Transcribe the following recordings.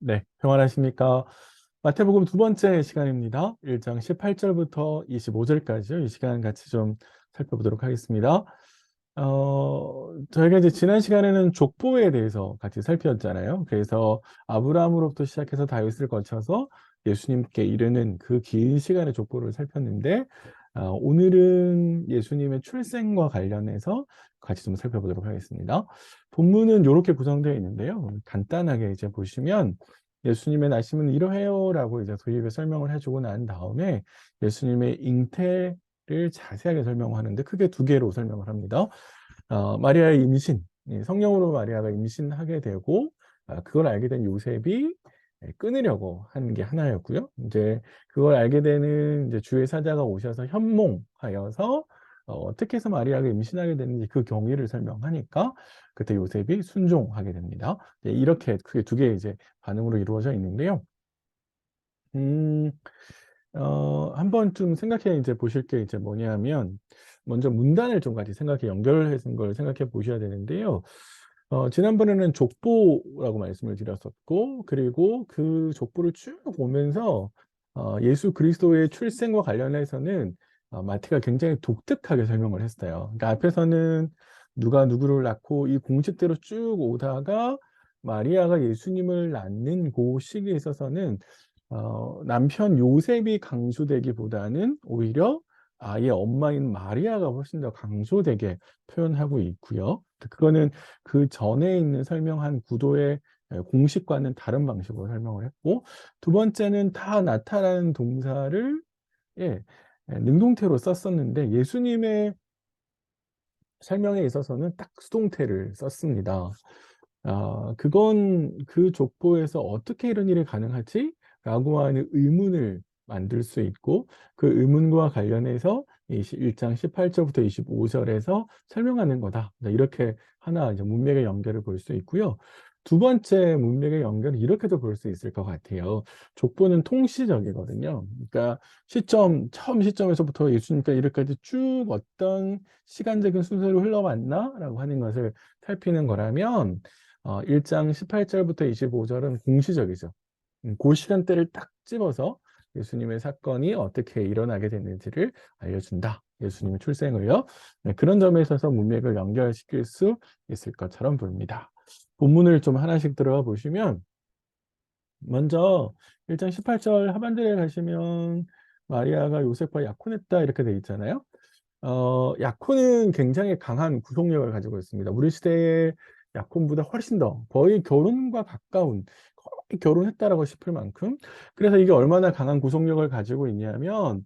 네, 평안하십니까? 마태복음 두 번째 시간입니다. 1장 18절부터 25절까지요. 이 시간 같이 좀 살펴보도록 하겠습니다. 저희가 이제 지난 시간에는 족보에 대해서 같이 살폈잖아요. 그래서 아브라함으로부터 시작해서 다윗을 거쳐서 예수님께 이르는 그 긴 시간의 족보를 살폈는데, 오늘은 예수님의 출생과 관련해서 같이 좀 살펴보도록 하겠습니다. 본문은 이렇게 구성되어 있는데요. 간단하게 이제 보시면 예수님의 나심은 이러해요라고 이제 도입에 설명을 해주고 난 다음에 예수님의 잉태를 자세하게 설명하는데 크게 두 개로 설명을 합니다. 마리아의 임신, 성령으로 마리아가 임신하게 되고 그걸 알게 된 요셉이 끊으려고 하는 게 하나였고요. 이제 그걸 알게 되는 이제 주의 사자가 오셔서 현몽하여서 어떻게 해서 마리아가 임신하게 되는지 그 경위를 설명하니까 그때 요셉이 순종하게 됩니다. 이렇게 크게 두 개의 이제 반응으로 이루어져 있는데요. 음, 한번 좀 생각해 이제 보실 게 이제 뭐냐면, 먼저 문단을 좀 같이 생각해 연결해 준 걸 생각해 보셔야 되는데요. 지난번에는 족보라고 말씀을 드렸었고, 그리고 그 족보를 쭉 보면서 예수 그리스도의 출생과 관련해서는 마태가 굉장히 독특하게 설명을 했어요. 그러니까 앞에서는 누가 누구를 낳고 이 공식대로 쭉 오다가 마리아가 예수님을 낳는 그 시기에 있어서는 남편 요셉이 강조되기보다는 오히려 아이의 엄마인 마리아가 훨씬 더 강조되게 표현하고 있고요. 그거는 그 전에 있는 설명한 구도의 공식과는 다른 방식으로 설명을 했고, 두 번째는 다 나타나는 동사를 예, 능동태로 썼었는데 예수님의 설명에 있어서는 딱 수동태를 썼습니다. 그건 그 족보에서 어떻게 이런 일이 가능하지? 라고 하는 의문을 만들 수 있고, 그 의문과 관련해서 1장 18절부터 25절에서 설명하는 거다. 이렇게 하나 이제 문맥의 연결을 볼 수 있고요. 두 번째 문맥의 연결은 이렇게도 볼 수 있을 것 같아요. 족보는 통시적이거든요. 그러니까 처음 시점에서부터 예수님께 이르까지 쭉 어떤 시간적인 순서로 흘러왔나? 라고 하는 것을 살피는 거라면 1장 18절부터 25절은 공시적이죠. 그 시간대를 딱 집어서 예수님의 사건이 어떻게 일어나게 됐는지를 알려준다. 예수님의 출생을요. 네, 그런 점에 있어서 문맥을 연결시킬 수 있을 것처럼 보입니다. 본문을 좀 하나씩 들어가 보시면 먼저 1장 18절 하반절에 가시면 마리아가 요셉과 약혼했다 이렇게 돼 있잖아요. 약혼은 굉장히 강한 구속력을 가지고 있습니다. 우리 시대의 약혼보다 훨씬 더 거의 결혼과 가까운 거의 결혼했다라고 싶을 만큼 그래서 이게 얼마나 강한 구속력을 가지고 있냐면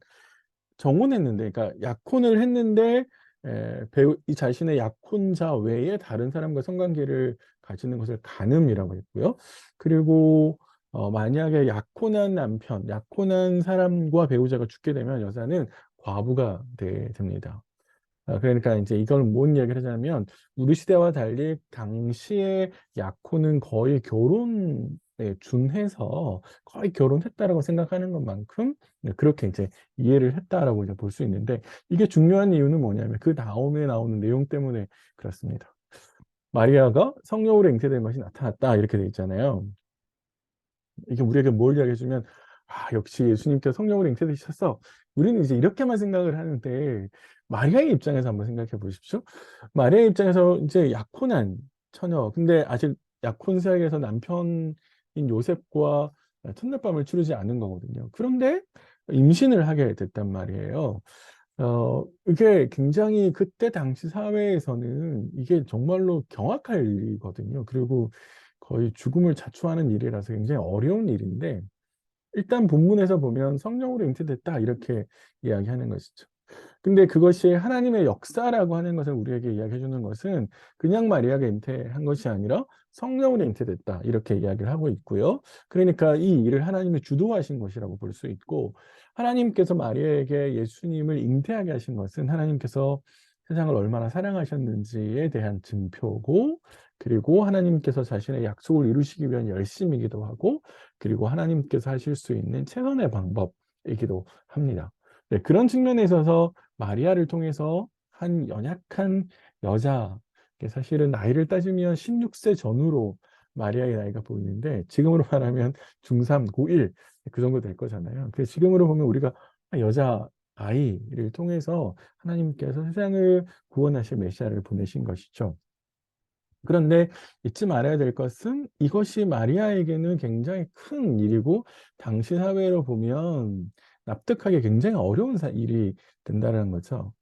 정혼했는데 그러니까 약혼을 했는데 이 자신의 약혼자 외에 다른 사람과 성관계를 가지는 것을 간음이라고 했고요. 그리고 만약에 약혼한 사람과 배우자가 죽게 되면 여자는 과부가 됩니다. 그러니까 이제 이걸 뭔 이야기를 하자면 우리 시대와 달리 당시의 약혼은 거의 결혼에 준해서 거의 결혼했다라고 생각하는 것만큼 그렇게 이제 이해를 했다라고 이제 볼 수 있는데 이게 중요한 이유는 뭐냐면 그 다음에 나오는 내용 때문에 그렇습니다. 마리아가 성령으로 잉태된 것이 나타났다 이렇게 돼 있잖아요. 이게 우리에게 뭘 이야기해 주면 역시 예수님께서 성령으로 잉태되셨어. 우리는 이제 이렇게만 생각을 하는데 마리아의 입장에서 한번 생각해 보십시오. 마리아의 입장에서 이제 약혼한 처녀. 근데 아직 약혼 사역에서 남편인 요셉과 첫날 밤을 치르지 않은 거거든요. 그런데 임신을 하게 됐단 말이에요. 이게 굉장히 그때 당시 사회에서는 이게 정말로 경악할 일이거든요. 그리고 거의 죽음을 자초하는 일이라서 굉장히 어려운 일인데, 일단 본문에서 보면 성령으로 잉태됐다, 이렇게 이야기하는 것이죠. 근데 그것이 하나님의 역사라고 하는 것을 우리에게 이야기해 주는 것은 그냥 마리아가 잉태한 것이 아니라 성령으로 잉태됐다 이렇게 이야기를 하고 있고요. 그러니까 이 일을 하나님이 주도하신 것이라고 볼 수 있고 하나님께서 마리아에게 예수님을 잉태하게 하신 것은 하나님께서 세상을 얼마나 사랑하셨는지에 대한 증표고 그리고 하나님께서 자신의 약속을 이루시기 위한 열심이기도 하고 그리고 하나님께서 하실 수 있는 최선의 방법이기도 합니다. 네, 그런 측면에 있어서 마리아를 통해서 한 연약한 여자, 사실은 나이를 따지면 16세 전후로 마리아의 나이가 보이는데 지금으로 말하면 중3, 고1 그 정도 될 거잖아요. 그래서 지금으로 보면 우리가 여자 아이를 통해서 하나님께서 세상을 구원하실 메시아를 보내신 것이죠. 그런데 잊지 말아야 될 것은 이것이 마리아에게는 굉장히 큰 일이고 당시 사회로 보면 납득하기 굉장히 어려운 일이 된다는 거죠.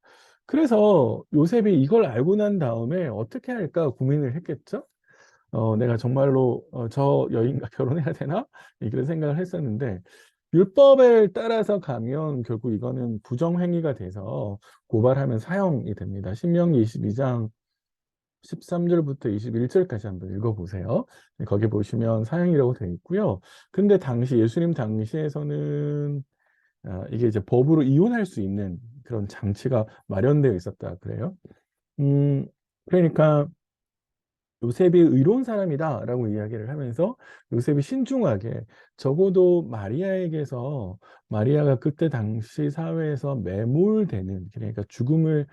그래서 요셉이 이걸 알고 난 다음에 어떻게 할까 고민을 했겠죠. 내가 정말로 저 여인과 결혼해야 되나? 그런 생각을 했었는데 율법에 따라서 가면 결국 이거는 부정행위가 돼서 고발하면 사형이 됩니다. 신명기 22장 13절부터 21절까지 한번 읽어보세요. 거기 보시면 사형이라고 되어 있고요. 근데 당시 예수님 당시에서는 이게 이제 법으로 이혼할 수 있는 그런 장치가 마련되어 있었다 그래요. 음, 그러니까 요셉이 의로운 사람이다라고 이야기를 하면서 요셉이 신중하게 적어도 마리아에게서 마리아가 그때 당시 사회에서 매몰되는 그러니까 죽음을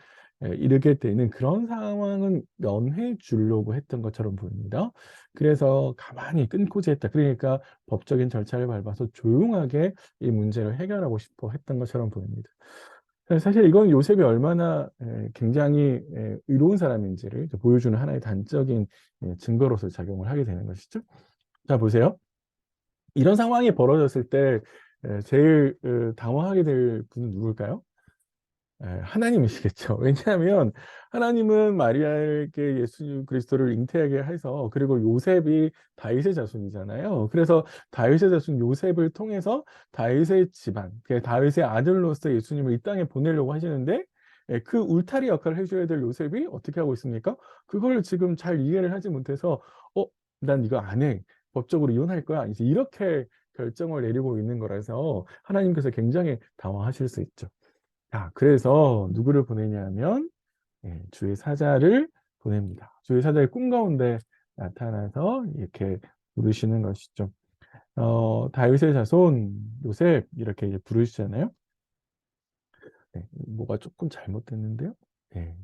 이르게 되는 그런 상황은 면해 주려고 했던 것처럼 보입니다. 그래서 가만히 끊고자 했다. 그러니까 법적인 절차를 밟아서 조용하게 이 문제를 해결하고 싶어 했던 것처럼 보입니다. 사실 이건 요셉이 얼마나 굉장히 의로운 사람인지를 보여주는 하나의 단적인 증거로서 작용을 하게 되는 것이죠. 자, 보세요. 이런 상황이 벌어졌을 때 제일 당황하게 될 분은 누굴까요? 하나님이시겠죠. 왜냐하면 하나님은 마리아에게 예수 그리스도를 잉태하게 해서 그리고 요셉이 다윗의 자손이잖아요. 그래서 다윗의 자손 요셉을 통해서 다윗의 집안, 다윗의 아들로서 예수님을 이 땅에 보내려고 하시는데 그 울타리 역할을 해줘야 될 요셉이 어떻게 하고 있습니까? 그걸 지금 잘 이해를 하지 못해서 난 이거 안 해. 법적으로 이혼할 거야. 이제 이렇게 결정을 내리고 있는 거라서 하나님께서 굉장히 당황하실 수 있죠. 자, 그래서 누구를 보내냐면 주의 사자를 보냅니다. 주의 사자의 꿈 가운데 나타나서 이렇게 부르시는 것이죠. 다윗의 자손 요셉 이렇게 이제 부르시잖아요. 네, 뭐가 조금 잘못됐는데요. 네.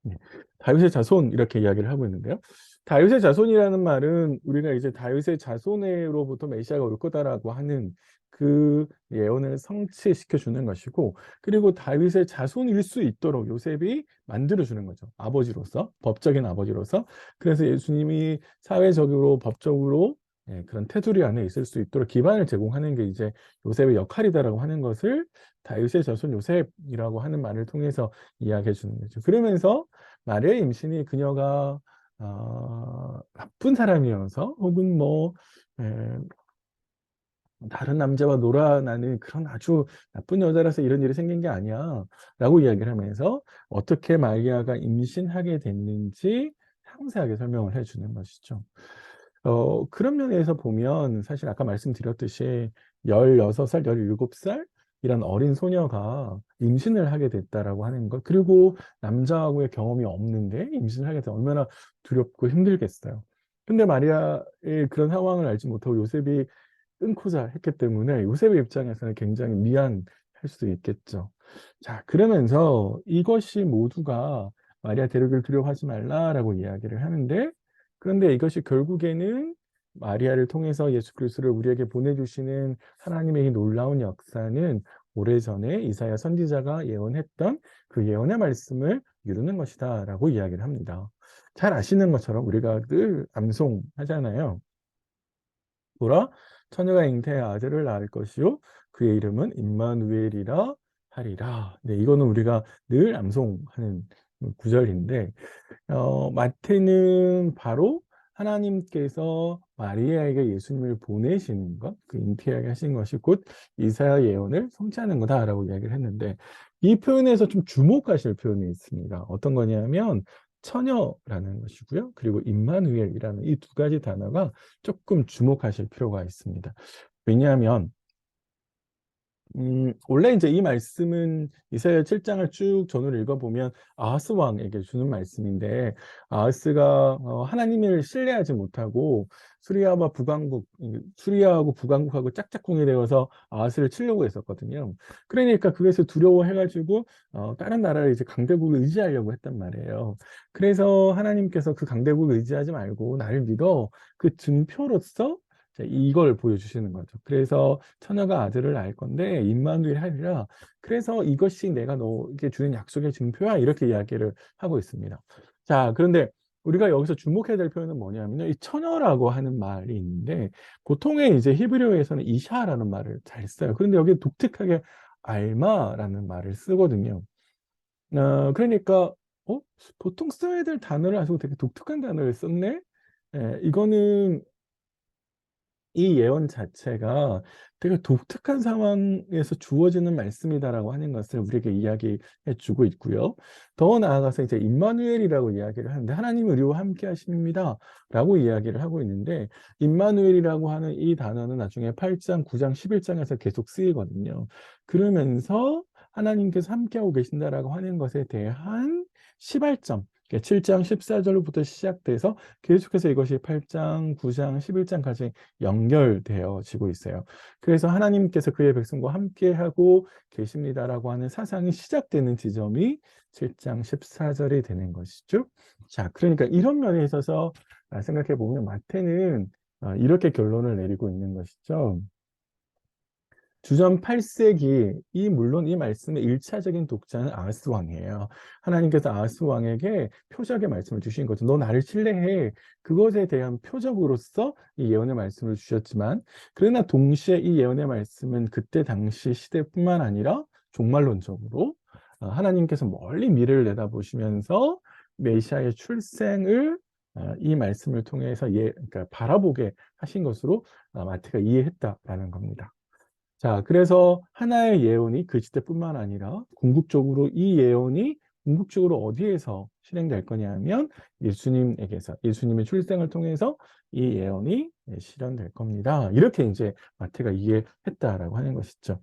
네. 다윗의 자손 이렇게 이야기를 하고 있는데요. 다윗의 자손이라는 말은 우리가 이제 다윗의 자손으로부터 메시아가 올 거다라고 하는 그 예언을 성취시켜 주는 것이고, 그리고 다윗의 자손일 수 있도록 요셉이 만들어 주는 거죠. 아버지로서, 법적인 아버지로서. 그래서 예수님이 사회적으로 법적으로 그런 테두리 안에 있을 수 있도록 기반을 제공하는 게 이제 요셉의 역할이다라고 하는 것을 다윗의 자손 요셉이라고 하는 말을 통해서 이야기해 주는 거죠. 그러면서 마리아의 임신이 그녀가 나쁜 사람이어서 혹은 뭐 에, 다른 남자와 놀아나는 그런 아주 나쁜 여자라서 이런 일이 생긴 게 아니야 라고 이야기를 하면서 어떻게 마리아가 임신하게 됐는지 상세하게 설명을 해주는 것이죠. 그런 면에서 보면 사실 아까 말씀드렸듯이 16살, 17살 이런 어린 소녀가 임신을 하게 됐다라고 하는 것, 그리고 남자하고의 경험이 없는데 임신을 하게 되면 얼마나 두렵고 힘들겠어요. 근데 마리아의 그런 상황을 알지 못하고 요셉이 끊고자 했기 때문에 요셉의 입장에서는 굉장히 미안할 수 있겠죠. 자, 그러면서 이것이 모두가 마리아 데려기를 두려워하지 말라라고 이야기를 하는데, 그런데 이것이 결국에는 마리아를 통해서 예수 그리스도를 우리에게 보내주시는 하나님의 이 놀라운 역사는 오래전에 이사야 선지자가 예언했던 그 예언의 말씀을 이루는 것이다라고 이야기를 합니다. 잘 아시는 것처럼 우리가 늘 암송하잖아요. 보라, 처녀가 잉태의 아들을 낳을 것이요 그의 이름은 임마누엘이라 하리라. 네, 이거는 우리가 늘 암송하는 구절인데 마태는 바로 하나님께서 마리아에게 예수님을 보내시는 것, 그 잉태하게 하신 것이 곧 이사야 예언을 성취하는 거다라고 이야기를 했는데 이 표현에서 좀 주목하실 표현이 있습니다. 어떤 거냐면 처녀라는 것이고요. 그리고 임마누엘이라는 이 두 가지 단어가 조금 주목하실 필요가 있습니다. 왜냐하면 원래 이제 이 말씀은 이사야 7장을 쭉 전으로 읽어보면 아하스 왕에게 주는 말씀인데, 아하스가 하나님을 신뢰하지 못하고 수리아하고 북왕국하고 짝짝꿍이 되어서 아하스를 치려고 했었거든요. 그러니까 그것을 두려워해가지고 다른 나라를 이제 강대국을 의지하려고 했단 말이에요. 그래서 하나님께서 그 강대국을 의지하지 말고 나를 믿어, 그 증표로서 이걸 보여주시는 거죠. 그래서 처녀가 아들을 낳을 건데 임마누엘 하리라. 그래서 이것이 내가 너에게 주는 약속의 증표야. 이렇게 이야기를 하고 있습니다. 자, 그런데 우리가 여기서 주목해야 될 표현은 뭐냐면요. 이 처녀라고 하는 말이 있는데, 보통의 이제 히브리어에서는 이샤라는 말을 잘 써요. 그런데 여기 독특하게 알마라는 말을 쓰거든요. 그러니까 어? 보통 써야 될 단어를 가지고 되게 독특한 단어를 썼네. 이거는 이 예언 자체가 되게 독특한 상황에서 주어지는 말씀이다라고 하는 것을 우리에게 이야기해 주고 있고요. 더 나아가서 이제 임마누엘이라고 이야기를 하는데, 하나님 우리와 함께 하십니다 라고 이야기를 하고 있는데, 임마누엘이라고 하는 이 단어는 나중에 8장, 9장, 11장에서 계속 쓰이거든요. 그러면서 하나님께서 함께하고 계신다라고 하는 것에 대한 시발점, 7장 14절부터 시작돼서 계속해서 이것이 8장, 9장, 11장까지 연결되어지고 있어요. 그래서 하나님께서 그의 백성과 함께하고 계십니다라고 하는 사상이 시작되는 지점이 7장 14절이 되는 것이죠. 자, 그러니까 이런 면에 있어서 생각해 보면 마태는 이렇게 결론을 내리고 있는 것이죠. 주전 8세기, 물론 이 말씀의 1차적인 독자는 아하스 왕이에요. 하나님께서 아하스 왕에게 표적의 말씀을 주신 거죠. 너 나를 신뢰해. 그것에 대한 표적으로서 이 예언의 말씀을 주셨지만, 그러나 동시에 이 예언의 말씀은 그때 당시 시대뿐만 아니라 종말론적으로 하나님께서 멀리 미래를 내다보시면서 메시아의 출생을 이 말씀을 통해서 그러니까 바라보게 하신 것으로 마태가 이해했다라는 겁니다. 자, 그래서 하나의 예언이 그 시대뿐만 아니라 궁극적으로 이 예언이 궁극적으로 어디에서 실행될 거냐 하면 예수님에게서, 예수님의 출생을 통해서 이 예언이 실현될 겁니다. 이렇게 이제 마태가 이해했다라고 하는 것이죠.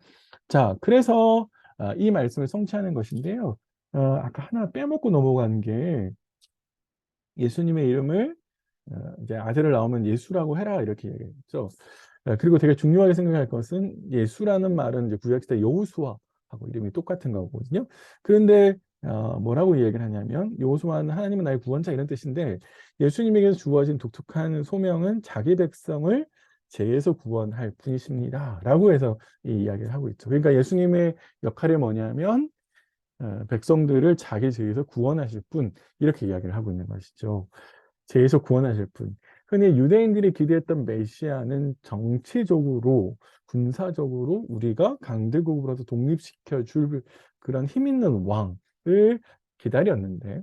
자, 그래서 이 말씀을 성취하는 것인데요. 아까 하나 빼먹고 넘어간 게, 예수님의 이름을 이제 아들을 낳으면 예수라고 해라 이렇게 얘기했죠. 그리고 되게 중요하게 생각할 것은, 예수라는 말은 이제 구약시대 여호수아하고 이름이 똑같은 거거든요. 그런데 뭐라고 얘기를 하냐면, 여호수아는 하나님은 나의 구원자 이런 뜻인데, 예수님에게서 주어진 독특한 소명은 자기 백성을 죄에서 구원할 분이십니다 라고 해서 이 이야기를 하고 있죠. 그러니까 예수님의 역할이 뭐냐면 백성들을 자기 죄에서 구원하실 분, 이렇게 이야기를 하고 있는 것이죠. 죄에서 구원하실 분. 흔히 유대인들이 기대했던 메시아는 정치적으로, 군사적으로 우리가 강대국으로서 독립시켜 줄 그런 힘 있는 왕을 기다렸는데,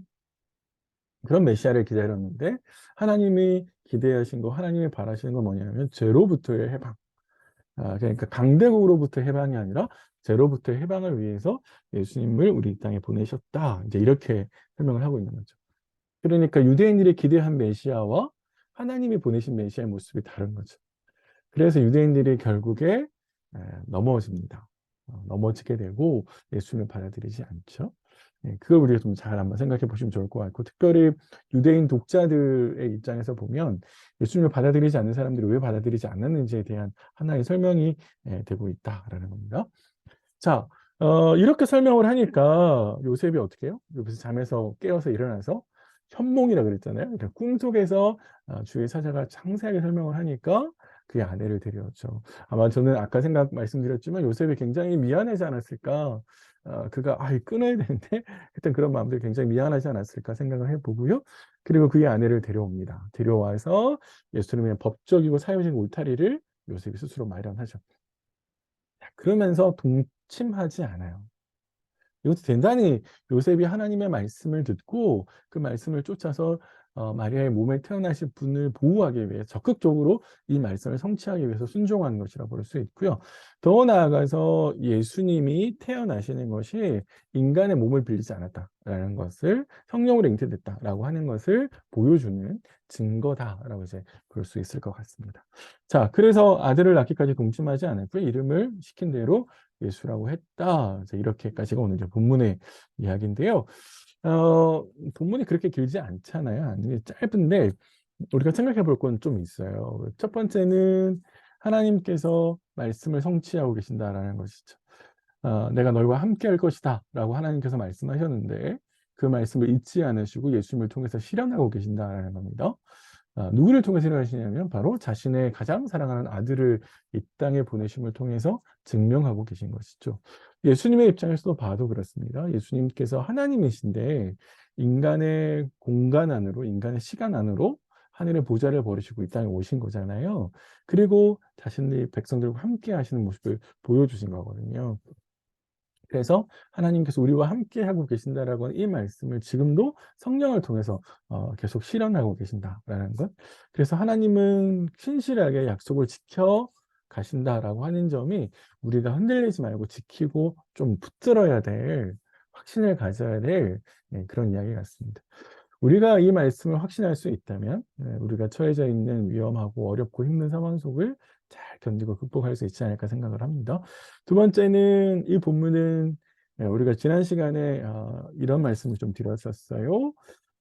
그런 메시아를 기다렸는데, 하나님이 기대하신 거, 하나님이 바라시는 건 뭐냐면 죄로부터의 해방. 그러니까 강대국으로부터 해방이 아니라 죄로부터의 해방을 위해서 예수님을 우리 땅에 보내셨다. 이제 이렇게 설명을 하고 있는 거죠. 그러니까 유대인들이 기대한 메시아와 하나님이 보내신 메시아의 모습이 다른 거죠. 그래서 유대인들이 결국에 넘어집니다. 넘어지게 되고 예수님을 받아들이지 않죠. 그걸 우리가 좀 잘 한번 생각해 보시면 좋을 것 같고, 특별히 유대인 독자들의 입장에서 보면 예수님을 받아들이지 않는 사람들이 왜 받아들이지 않았는지에 대한 하나의 설명이 되고 있다라는 겁니다. 자, 이렇게 설명을 하니까 요셉이 어떻게 해요? 요셉이 잠에서 깨어서 일어나서 현몽이라 그랬잖아요. 그러니까 꿈속에서 주의 사자가 상세하게 설명을 하니까 그의 아내를 데려왔죠. 아마 저는 아까 말씀드렸지만 요셉이 굉장히 미안하지 않았을까. 그가 끊어야 되는데 했던 그런 마음들이 굉장히 미안하지 않았을까 생각을 해보고요. 그리고 그의 아내를 데려옵니다. 데려와서 예수님의 법적이고 사회적인 울타리를 요셉이 스스로 마련하죠. 그러면서 동침하지 않아요. 이것도 대단히, 요셉이 하나님의 말씀을 듣고 그 말씀을 쫓아서 마리아의 몸에 태어나실 분을 보호하기 위해 적극적으로 이 말씀을 성취하기 위해서 순종하는 것이라고 볼 수 있고요. 더 나아가서 예수님이 태어나시는 것이 인간의 몸을 빌리지 않았다라는 것을 성령으로 잉태됐다라고 하는 것을 보여주는 증거다라고 이제 볼 수 있을 것 같습니다. 자, 그래서 아들을 낳기까지 동침하지 않았고요. 이름을 시킨 대로 예수라고 했다. 이제 이렇게까지가 오늘 이제 본문의 이야기인데요. 본문이 그렇게 길지 않잖아요. 아니, 짧은데 우리가 생각해 볼 건 좀 있어요. 첫 번째는 하나님께서 말씀을 성취하고 계신다라는 것이죠. 내가 너희와 함께 할 것이다 라고 하나님께서 말씀하셨는데 그 말씀을 잊지 않으시고 예수님을 통해서 실현하고 계신다라는 겁니다. 누구를 통해서 실현하시냐면 바로 자신의 가장 사랑하는 아들을 이 땅에 보내심을 통해서 증명하고 계신 것이죠. 예수님의 입장에서도 봐도 그렇습니다. 예수님께서 하나님이신데 인간의 공간 안으로, 인간의 시간 안으로 하늘의 보좌를 버리시고 이 땅에 오신 거잖아요. 그리고 자신의 백성들과 함께 하시는 모습을 보여주신 거거든요. 그래서 하나님께서 우리와 함께 하고 계신다라고 하는 이 말씀을 지금도 성령을 통해서 계속 실현하고 계신다라는 것. 그래서 하나님은 신실하게 약속을 지켜 가신다라고 하는 점이 우리가 흔들리지 말고 지키고 좀 붙들어야 될, 확신을 가져야 될 그런 이야기 같습니다. 우리가 이 말씀을 확신할 수 있다면 우리가 처해져 있는 위험하고 어렵고 힘든 상황 속을 잘 견디고 극복할 수 있지 않을까 생각을 합니다. 두 번째는 이 본문은 우리가 지난 시간에 이런 말씀을 좀 드렸었어요.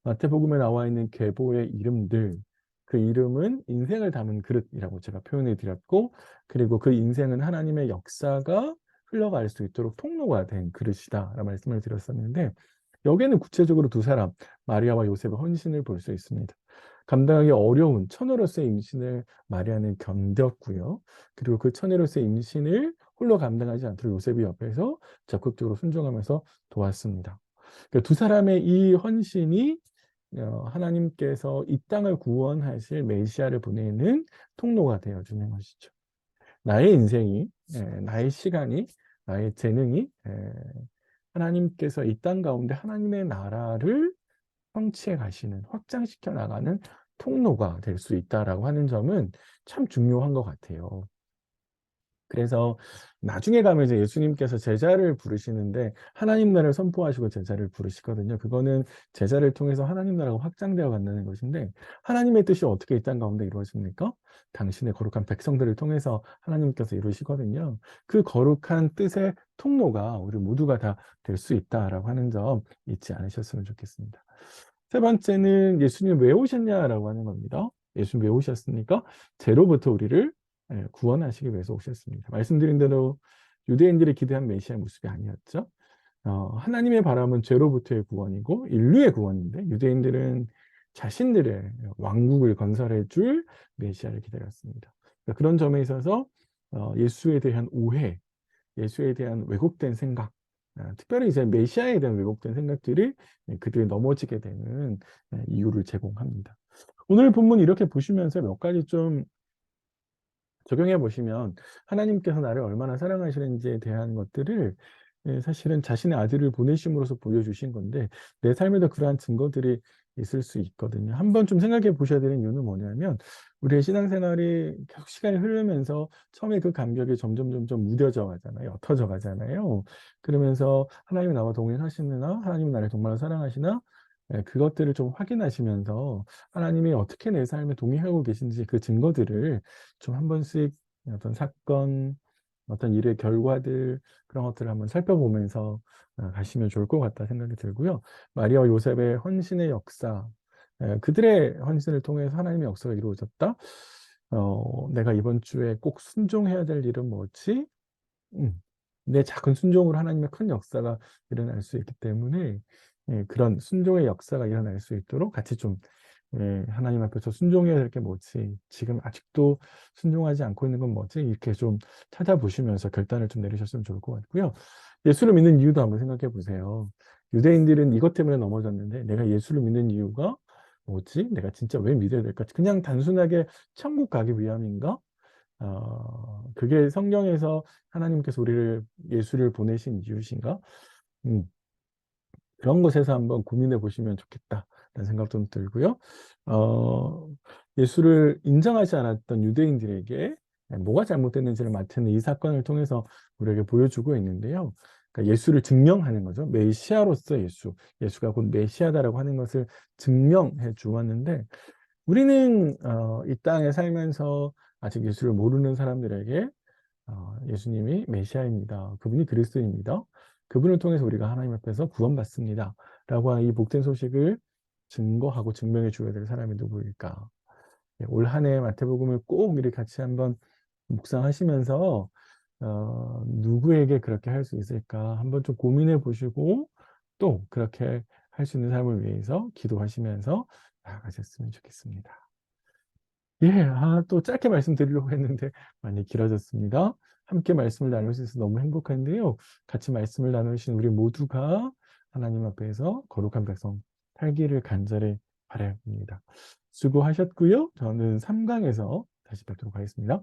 마태복음에 나와 있는 계보의 이름들, 그 이름은 인생을 담은 그릇이라고 제가 표현해 드렸고, 그리고 그 인생은 하나님의 역사가 흘러갈 수 있도록 통로가 된 그릇이다라는 말씀을 드렸었는데, 여기에는 구체적으로 두 사람, 마리아와 요셉의 헌신을 볼 수 있습니다. 감당하기 어려운 처녀로서의 임신을 마리아는 견뎠고요. 그리고 그 처녀로서의 임신을 홀로 감당하지 않도록 요셉이 옆에서 적극적으로 순종하면서 도왔습니다. 그러니까 두 사람의 이 헌신이 하나님께서 이 땅을 구원하실 메시아를 보내는 통로가 되어주는 것이죠. 나의 인생이, 나의 시간이, 나의 재능이 하나님께서 이 땅 가운데 하나님의 나라를 성취해 가시는, 확장시켜 나가는 통로가 될 수 있다라고 하는 점은 참 중요한 것 같아요. 그래서 나중에 가면 이제 예수님께서 제자를 부르시는데 하나님 나라를 선포하시고 제자를 부르시거든요. 그거는 제자를 통해서 하나님 나라가 확장되어 간다는 것인데 하나님의 뜻이 어떻게 이 땅 가운데 이루어집니까? 당신의 거룩한 백성들을 통해서 하나님께서 이루시거든요. 그 거룩한 뜻의 통로가 우리 모두가 다 될 수 있다라고 하는 점 잊지 않으셨으면 좋겠습니다. 세 번째는 예수님 왜 오셨냐라고 하는 겁니다. 예수님 왜 오셨습니까? 죄로부터 우리를 구원하시기 위해서 오셨습니다. 말씀드린 대로 유대인들이 기대한 메시아의 모습이 아니었죠. 하나님의 바람은 죄로부터의 구원이고 인류의 구원인데 유대인들은 자신들의 왕국을 건설해 줄 메시아를 기다렸습니다. 그러니까 그런 점에 있어서 예수에 대한 오해, 예수에 대한 왜곡된 생각, 특별히 이제 메시아에 대한 왜곡된 생각들이 그들이 넘어지게 되는 이유를 제공합니다. 오늘 본문 이렇게 보시면서 몇 가지 좀 적용해 보시면 하나님께서 나를 얼마나 사랑하시는지에 대한 것들을 사실은 자신의 아들을 보내심으로써 보여주신 건데 내 삶에도 그러한 증거들이 있을 수 있거든요. 한번 좀 생각해 보셔야 되는 이유는 뭐냐면 우리의 신앙생활이 계속 시간이 흐르면서 처음에 그 간격이 점점 무뎌져 가잖아요. 옅어져 가잖아요. 그러면서 하나님이 나와 동행하시느냐, 하나님이 나를 정말 사랑하시나, 그것들을 좀 확인하시면서 하나님이 어떻게 내 삶에 동행하고 계신지 그 증거들을 좀 한 번씩 어떤 사건, 어떤 일의 결과들 그런 것들을 한번 살펴보면서 가시면 좋을 것 같다 생각이 들고요. 마리아와 요셉의 헌신의 역사, 그들의 헌신을 통해서 하나님의 역사가 이루어졌다. 내가 이번 주에 꼭 순종해야 될 일은 뭐지? 내 작은 순종으로 하나님의 큰 역사가 일어날 수 있기 때문에 그런 순종의 역사가 일어날 수 있도록 같이 좀 하나님 앞에서 순종해야 될 게 뭐지? 지금 아직도 순종하지 않고 있는 건 뭐지? 이렇게 좀 찾아보시면서 결단을 좀 내리셨으면 좋을 것 같고요. 예수를 믿는 이유도 한번 생각해 보세요. 유대인들은 이것 때문에 넘어졌는데 내가 예수를 믿는 이유가 뭐지? 내가 진짜 왜 믿어야 될까? 그냥 단순하게 천국 가기 위함인가? 그게 성경에서 하나님께서 우리를 예수를 보내신 이유신가? 음, 그런 것에서 한번 고민해 보시면 좋겠다라는 라는 생각 좀 들고요. 어, 예수를 인정하지 않았던 유대인들에게 뭐가 잘못됐는지를 마태는 이 사건을 통해서 우리에게 보여주고 있는데요. 그러니까 예수를 증명하는 거죠. 메시아로서 예수가 곧 메시아다라고 하는 것을 증명해 주었는데, 우리는 이 땅에 살면서 아직 예수를 모르는 사람들에게 예수님이 메시아입니다. 그분이 그리스도입니다. 그분을 통해서 우리가 하나님 앞에서 구원받습니다. 라고 하는 이 복된 소식을 증거하고 증명해 줘야 될 사람이 누구일까? 올 한 해 마태복음을 꼭 이렇게 같이 한번 묵상하시면서 누구에게 그렇게 할 수 있을까 한번 좀 고민해 보시고, 또 그렇게 할 수 있는 삶을 위해서 기도하시면서 나아가셨으면 좋겠습니다. 예, 또 짧게 말씀드리려고 했는데 많이 길어졌습니다. 함께 말씀을 나눌 수 있어서 너무 행복한데요. 같이 말씀을 나누신 우리 모두가 하나님 앞에서 거룩한 백성 살기를 간절히 바랍니다. 수고하셨고요. 저는 3강에서 다시 뵙도록 하겠습니다.